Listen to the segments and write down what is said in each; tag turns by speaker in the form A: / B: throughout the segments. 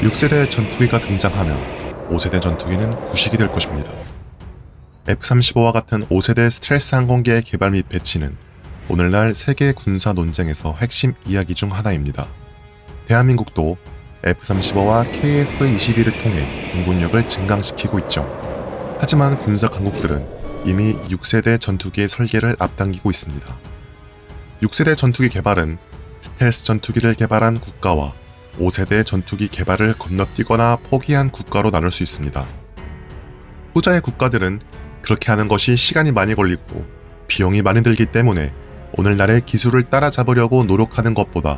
A: 6세대 전투기가 등장하면 5세대 전투기는 구식이 될 것입니다. F-35와 같은 5세대 스텔스 항공기의 개발 및 배치는 오늘날 세계 군사 논쟁에서 핵심 이야기 중 하나입니다. 대한민국도 F-35와 KF-21을 통해 공군력을 증강시키고 있죠. 하지만 군사 강국들은 이미 6세대 전투기의 설계를 앞당기고 있습니다. 6세대 전투기 개발은 스텔스 전투기를 개발한 국가와 5세대 전투기 개발을 건너뛰거나 포기한 국가로 나눌 수 있습니다. 후자의 국가들은 그렇게 하는 것이 시간이 많이 걸리고 비용이 많이 들기 때문에 오늘날의 기술을 따라잡으려고 노력하는 것보다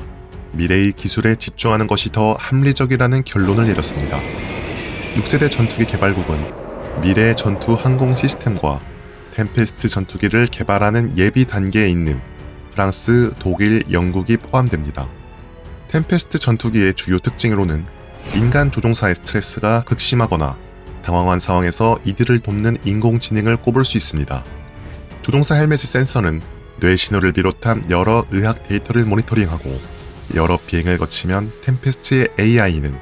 A: 미래의 기술에 집중하는 것이 더 합리적이라는 결론을 내렸습니다. 6세대 전투기 개발국은 미래 전투 항공 시스템과 템페스트 전투기를 개발하는 예비 단계에 있는 프랑스, 독일, 영국이 포함됩니다. 템페스트 전투기의 주요 특징으로는 인간 조종사의 스트레스가 극심하거나 당황한 상황에서 이들을 돕는 인공지능을 꼽을 수 있습니다. 조종사 헬멧의 센서는 뇌 신호를 비롯한 여러 의학 데이터를 모니터링하고 여러 비행을 거치면 템페스트의 AI는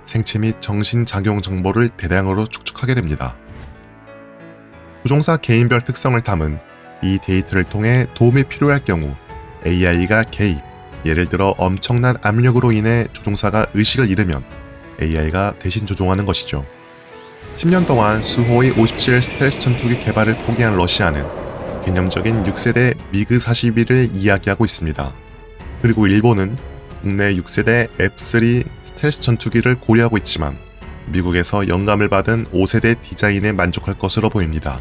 A: 생체 및 정신작용 정보를 대량으로 축적하게 됩니다. 조종사 개인별 특성을 담은 이 데이터를 통해 도움이 필요할 경우 AI가 개입, 예를 들어 엄청난 압력으로 인해 조종사가 의식을 잃으면 AI가 대신 조종하는 것이죠. 10년 동안 수호의 57 스텔스 전투기 개발을 포기한 러시아는 개념적인 6세대 미그-41을 이야기하고 있습니다. 그리고 일본은 국내 6세대 F-3 스텔스 전투기를 고려하고 있지만 미국에서 영감을 받은 5세대 디자인에 만족할 것으로 보입니다.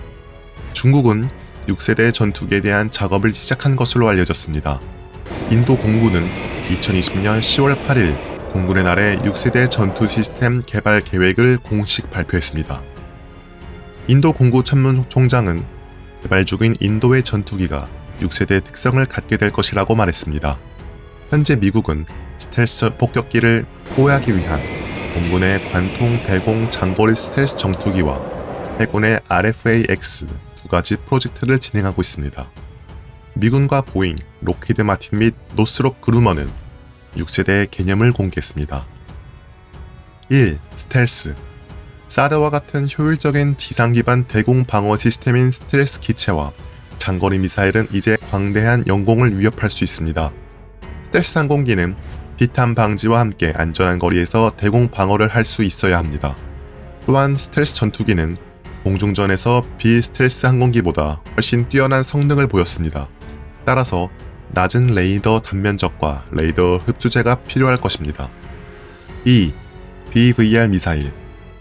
A: 중국은 6세대 전투기에 대한 작업을 시작한 것으로 알려졌습니다. 인도 공군은 2020년 10월 8일 공군의 날에 6세대 전투 시스템 개발 계획을 공식 발표했습니다. 인도 공군 참모총장은 개발 중인 인도의 전투기가 6세대 특성을 갖게 될 것이라고 말했습니다. 현재 미국은 스텔스 폭격기를 포획하기 위한 공군의 관통 대공 장거리 스텔스 전투기와 해군의 RF-AX 두 가지 프로젝트를 진행하고 있습니다. 미군과 보잉, 록히드 마틴 및 노스롭 그루머는 6세대의 개념을 공개했습니다. 1. 스텔스. 사드와 같은 효율적인 지상 기반 대공 방어 시스템인 스텔스 기체와 장거리 미사일은 이제 광대한 영공을 위협할 수 있습니다. 스텔스 항공기는 비탄 방지와 함께 안전한 거리에서 대공 방어를 할 수 있어야 합니다. 또한 스텔스 전투기는 공중전에서 비스텔스 항공기보다 훨씬 뛰어난 성능을 보였습니다. 따라서 낮은 레이더 단면적과 레이더 흡수제가 필요할 것입니다. 2. BVR 미사일.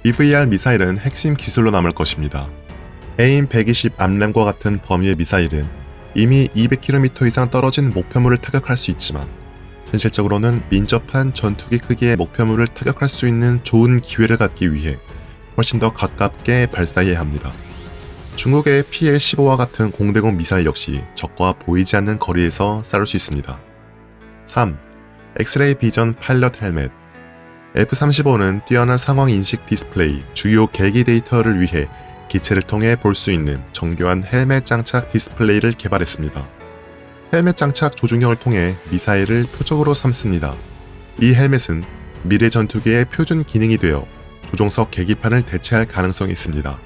A: BVR 미사일은 핵심 기술로 남을 것입니다. AIM-120 암램과 같은 범위의 미사일은 이미 200km 이상 떨어진 목표물을 타격할 수 있지만 현실적으로는 민첩한 전투기 크기의 목표물을 타격할 수 있는 좋은 기회를 갖기 위해 훨씬 더 가깝게 발사해야 합니다. 중국의 PL-15와 같은 공대공 미사일 역시 적과 보이지 않는 거리에서 쏴를 수 있습니다. 3. 엑스레이 비전 파일럿 헬멧. F-35는 뛰어난 상황 인식 디스플레이, 주요 계기 데이터를 위해 기체를 통해 볼 수 있는 정교한 헬멧 장착 디스플레이를 개발했습니다. 헬멧 장착 조준경을 통해 미사일을 표적으로 삼습니다. 이 헬멧은 미래 전투기의 표준 기능이 되어 조종석 계기판을 대체할 가능성이 있습니다.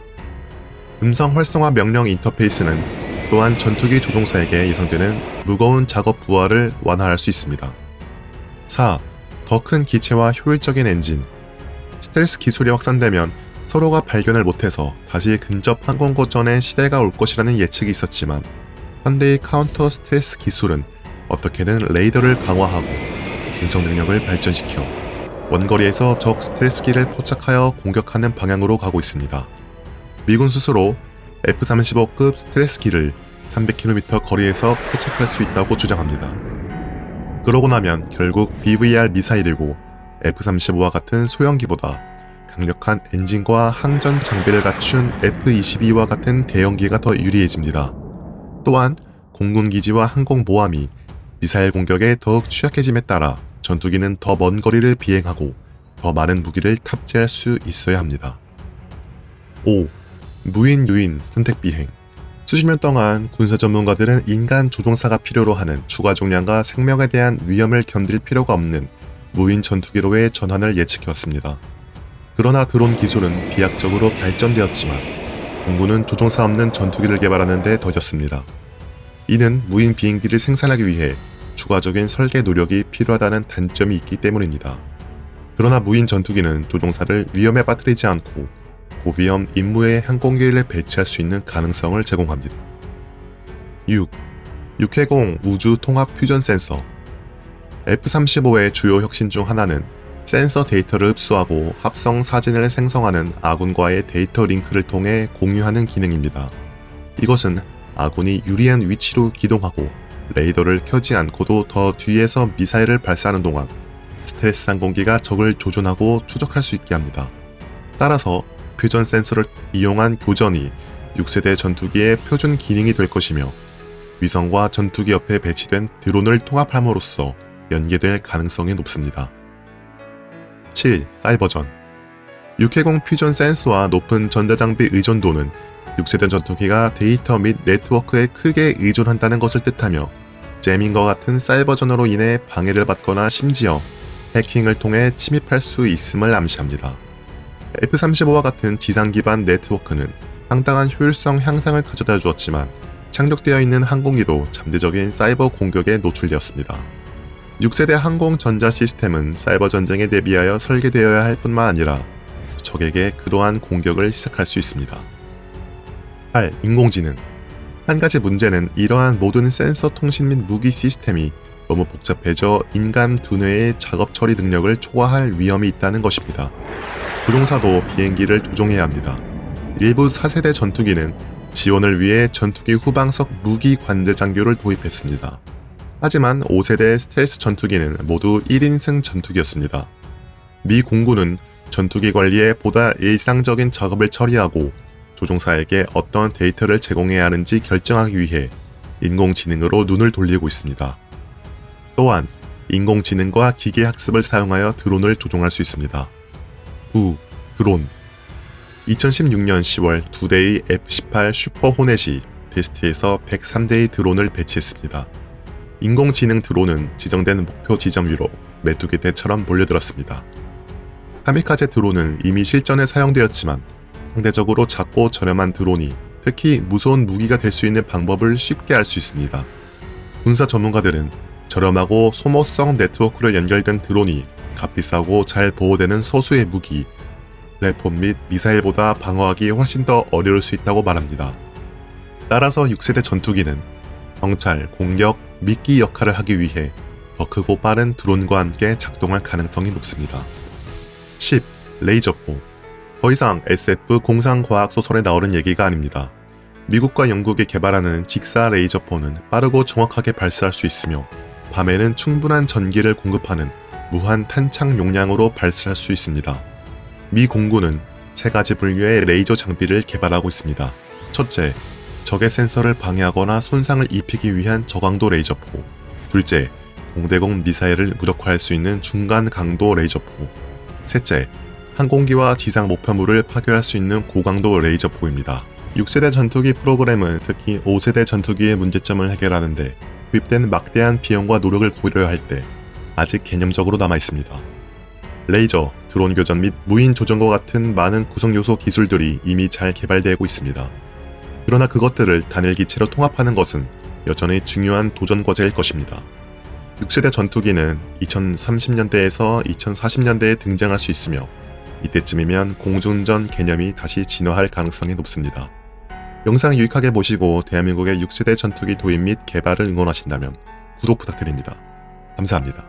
A: 음성 활성화 명령 인터페이스는 또한 전투기 조종사에게 예상되는 무거운 작업 부하를 완화할 수 있습니다. 4. 더 큰 기체와 효율적인 엔진. 스텔스 기술이 확산되면 서로가 발견을 못해서 다시 근접 항공고전의 시대가 올 것이라는 예측이 있었지만 현대의 카운터 스텔스 기술은 어떻게든 레이더를 강화하고 운송 능력을 발전시켜 원거리에서 적 스텔스기를 포착하여 공격하는 방향으로 가고 있습니다. 미군 스스로 F-35급 스텔스기를 300km 거리에서 포착할 수 있다고 주장합니다. 그러고 나면 결국 BVR 미사일이고 F-35와 같은 소형기보다 강력한 엔진과 항전 장비를 갖춘 F-22와 같은 대형기가 더 유리해집니다. 또한 공군기지와 항공모함이 미사일 공격에 더욱 취약해짐에 따라 전투기는 더 먼 거리를 비행하고 더 많은 무기를 탑재할 수 있어야 합니다. 5. 무인 유인 선택 비행. 수십 년 동안 군사 전문가들은 인간 조종사가 필요로 하는 추가 중량과 생명에 대한 위험을 견딜 필요가 없는 무인 전투기로의 전환을 예측해왔습니다. 그러나 드론 기술은 비약적으로 발전되었지만 공군은 조종사 없는 전투기를 개발하는 데 더뎠습니다. 이는 무인 비행기를 생산하기 위해 추가적인 설계 노력이 필요하다는 단점이 있기 때문입니다. 그러나 무인 전투기는 조종사를 위험에 빠뜨리지 않고 고위험 임무의 항공기를 배치할 수 있는 가능성을 제공합니다. 6. 6회공 우주 통합 퓨전 센서. F-35의 주요 혁신 중 하나는 센서 데이터를 흡수하고 합성 사진을 생성하는 아군과의 데이터 링크를 통해 공유하는 기능입니다. 이것은 아군이 유리한 위치로 기동하고 레이더를 켜지 않고도 더 뒤에서 미사일을 발사하는 동안 스텔스 항공기가 적을 조준하고 추적할 수 있게 합니다. 따라서 퓨전 센서를 이용한 교전이 6세대 전투기의 표준 기능이 될 것이며 위성과 전투기 옆에 배치된 드론을 통합함으로써 연계될 가능성이 높습니다. 7. 사이버전. 6회공 퓨전 센서와 높은 전자장비 의존도는 6세대 전투기가 데이터 및 네트워크에 크게 의존한다는 것을 뜻하며 재밍과 같은 사이버전으로 인해 방해를 받거나 심지어 해킹을 통해 침입할 수 있음을 암시합니다. F-35와 같은 지상 기반 네트워크는 상당한 효율성 향상을 가져다 주었지만 착륙되어 있는 항공기도 잠재적인 사이버 공격에 노출되었습니다. 6세대 항공 전자 시스템은 사이버 전쟁에 대비하여 설계되어야 할 뿐만 아니라 적에게 그러한 공격을 시작할 수 있습니다. 8. 인공지능. 한 가지 문제는 이러한 모든 센서 통신 및 무기 시스템이 너무 복잡해져 인간 두뇌의 작업 처리 능력을 초과할 위험이 있다는 것입니다. 조종사도 비행기를 조종해야 합니다. 일부 4세대 전투기는 지원을 위해 전투기 후방석 무기 관제 장교를 도입했습니다. 하지만 5세대 스텔스 전투기는 모두 1인승 전투기였습니다. 미 공군은 전투기 관리에 보다 일상적인 작업을 처리하고 조종사에게 어떤 데이터를 제공해야 하는지 결정하기 위해 인공지능으로 눈을 돌리고 있습니다. 또한 인공지능과 기계학습을 사용하여 드론을 조종할 수 있습니다. 9. 드론. 2016년 10월 2대의 F-18 슈퍼 호넷이 테스트에서 103대의 드론을 배치했습니다. 인공지능 드론은 지정된 목표 지점 위로 메뚜기 떼처럼 몰려들었습니다. 카미카제 드론은 이미 실전에 사용되었지만 상대적으로 작고 저렴한 드론이 특히 무서운 무기가 될 수 있는 방법을 쉽게 알 수 있습니다. 군사 전문가들은 저렴하고 소모성 네트워크로 연결된 드론이 값비싸고 잘 보호되는 소수의 무기, 플랫폼 및 미사일보다 방어하기 훨씬 더 어려울 수 있다고 말합니다. 따라서 6세대 전투기는 정찰, 공격, 미끼 역할을 하기 위해 더 크고 빠른 드론과 함께 작동할 가능성이 높습니다. 10. 레이저포. 더 이상 SF 공상과학 소설에 나오는 얘기가 아닙니다. 미국과 영국이 개발하는 직사 레이저포는 빠르고 정확하게 발사할 수 있으며 밤에는 충분한 전기를 공급하는 무한 탄창 용량으로 발사할 수 있습니다. 미 공군은 3가지 분류의 레이저 장비를 개발하고 있습니다. 첫째, 적의 센서를 방해하거나 손상을 입히기 위한 저강도 레이저포. 둘째, 공대공 미사일을 무력화할 수 있는 중간 강도 레이저포. 셋째, 항공기와 지상 목표물을 파괴할 수 있는 고강도 레이저포입니다. 6세대 전투기 프로그램은 특히 5세대 전투기의 문제점을 해결하는 데 투입된 막대한 비용과 노력을 고려할 때 아직 개념적으로 남아있습니다. 레이저, 드론 교전 및 무인 조종과 같은 많은 구성 요소 기술들이 이미 잘 개발되고 있습니다. 그러나 그것들을 단일 기체로 통합하는 것은 여전히 중요한 도전 과제일 것입니다. 6세대 전투기는 2030년대에서 2040년대에 등장할 수 있으며 이때쯤이면 공중전 개념이 다시 진화할 가능성이 높습니다. 영상 유익하게 보시고 대한민국의 6세대 전투기 도입 및 개발을 응원하신다면 구독 부탁드립니다. 감사합니다.